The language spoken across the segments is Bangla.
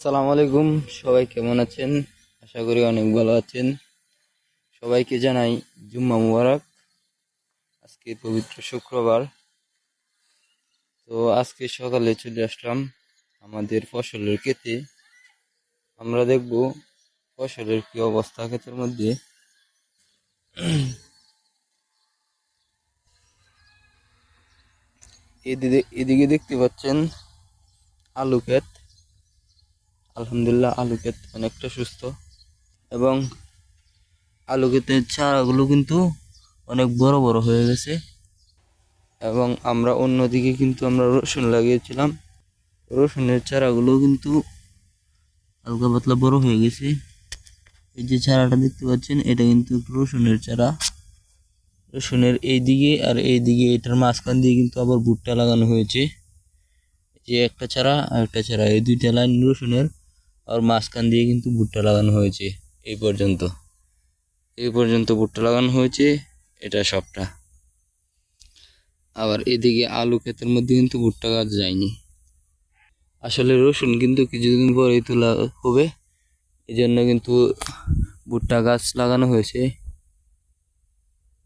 আসসালামু আলাইকুম। সবাই কেমন আছেন? আশা করি অনেক ভালো আছেন। সবাইকে জানাই জুম্মা মুবারক। আজকে পবিত্র শুক্রবার। তো আজকে সকালে চলে আসলাম আমাদের ফসলের ক্ষেতে। আমরা দেখব ফসলের কি অবস্থা ক্ষেতের মধ্যে। এদিকে দেখতে পাচ্ছেন আলু ক্ষেত। আলহামদুলিল্লাহ আলু ক্ষেত অনেকটা সুস্থ এবং আলু ক্ষেতের চারাগুলো কিন্তু অনেক বড় বড় হয়ে গেছে। এবং আমরা অন্যদিকে কিন্তু আমরা রসুন লাগিয়েছিলাম। রসুনের চারাগুলো কিন্তু হালকা পাতলা বড় হয়ে গেছে। এই যে চারাটা দেখতে পাচ্ছেন, এটা কিন্তু রসুনের চারা। রসুনের এই দিকে আর এই দিকে, এটার মাঝখান দিয়ে কিন্তু আবার ভুট্টা লাগানো হয়েছে। যে একটা চারা আর একটা চারা, এই দুইটা লাইন রসুনের, আর মাঝখান দিয়ে কিন্তু ভুট্টা লাগানো হয়েছে। এই পর্যন্ত ভুট্টা লাগানো হয়েছে, এটা সবটা। আবার এদিকে আলু ক্ষেতের মধ্যে কিন্তু ভুট্টা গাছ যায়নি। আসলে রসুন কিন্তু কিছুদিন পরেই তোলা হবে, এই জন্য কিন্তু ভুট্টা গাছ লাগানো হয়েছে।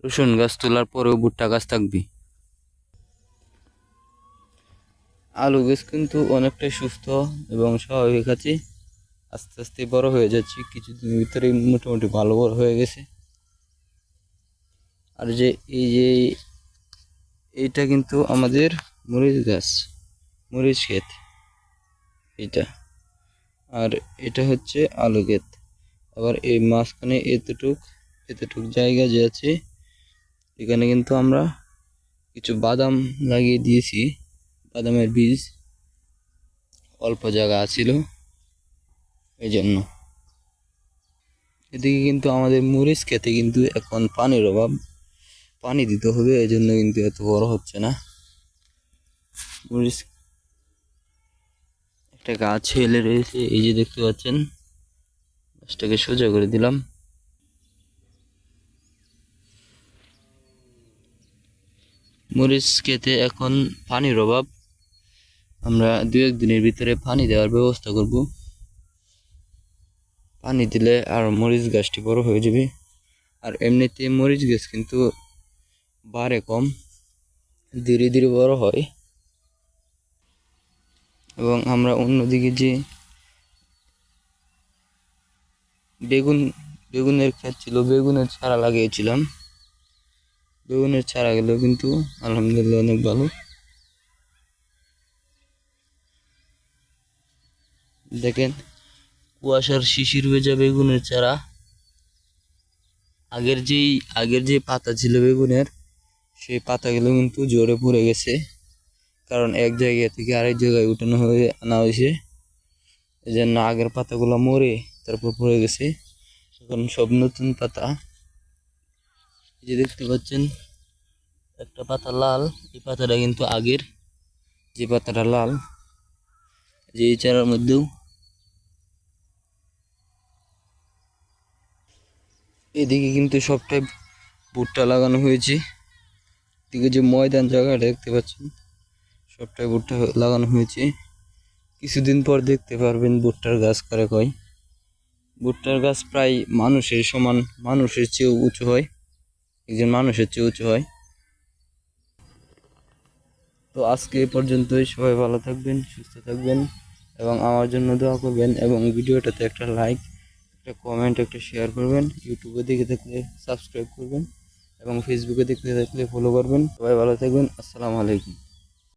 রসুন গাছ তোলার পরেও ভুট্টা গাছ থাকবে। আলু গাছ কিন্তু অনেকটাই সুস্থ এবং স্বাভাবিক আছে। আস্তে আস্তে বড় হয়ে যাচ্ছে, কিছুদিনের ভিতরেই মোটামুটি ভালো বড় হয়ে গেছে। আর যে এই যে এইটা কিন্তু আমাদের মরিচ গাছ, মরিচ ক্ষেত এটা। আর এটা হচ্ছে আলু ক্ষেত। আবার এই মাঝখানে এতটুক জায়গা যে আছে, এখানে কিন্তু আমরা কিছু বাদাম লাগিয়ে দিয়েছি। বাদামের বীজ অল্প জায়গা ছিল, এই জন্য। এদিকে কিন্তু আমাদের মরিচ ক্ষেতে কিন্তু এখন পানির অভাব, পানি দিতে হবে, এই জন্য কিন্তু এত বড় হচ্ছে না মরিচ। একটা গাছ হেলে রয়েছে, এই যে দেখতে পাচ্ছেন, গাছটাকে সোজা করে দিলাম। মরিচ ক্ষেতে এখন পানির অভাব, আমরা 2-1 দিনের ভিতরে পানি দেওয়ার ব্যবস্থা করব। পানি দিলে আর মরিচ গাছটি বড় হয়ে যাবে। আর এমনিতে মরিচ গাছ কিন্তু বাড়ে কম, ধীরে ধীরে বড় হয়। এবং আমরা অন্যদিকে যে বেগুনের ক্ষেত ছিল, বেগুনের চারা লাগিয়েছিলাম। বেগুনের চারাগুলো কিন্তু আলহামদুলিল্লাহ অনেক ভালো। দেখেন, কুয়াশার শিশির ভেজা বেগুনের চারা। আগের যে পাতা ছিল বেগুনের, সেই পাতাগুলো কিন্তু ঝরে পড়ে গেছে, কারণ এক জায়গা থেকে আরেক জায়গায় উঠানো হয়ে আনা হয়েছে। এই জন্য আগের পাতাগুলো মরে তারপর পড়ে গেছে, এখন সব নতুন পাতা। এই যে দেখতে পাচ্ছেন, একটা পাতা লাল, এই পাতাটা কিন্তু আগের। যে পাতাটা লাল, যে এই চারার মধ্যেও। এদিকে কিন্তু সবটাই ভুট্টা লাগানো হয়েছে। এদিকে যে ময়দান জায়গাটা দেখতে পাচ্ছেন, সবটাই ভুট্টা লাগানো হয়েছে। কিছুদিন পর দেখতে পারবেন ভুট্টার গাছ কারে কয়। ভুট্টার গাছ প্রায় মানুষের সমান, মানুষের চেয়েও উঁচু হয়, একজন মানুষের চেয়ে উঁচু হয়। তো আজকে এই পর্যন্তই। সবাই ভালো থাকবেন, সুস্থ থাকবেন এবং আমার জন্য দোয়া করবেন। এবং ভিডিওটাতে একটা লাইক, একটা কমেন্ট, একটা শেয়ার করবেন। ইউটিউবে দেখে থাকলে সাবস্ক্রাইব করবেন এবং ফেসবুকে দেখতে থাকলে ফলো করবেন। সবাই ভালো থাকবেন। আসসালামু আলাইকুম।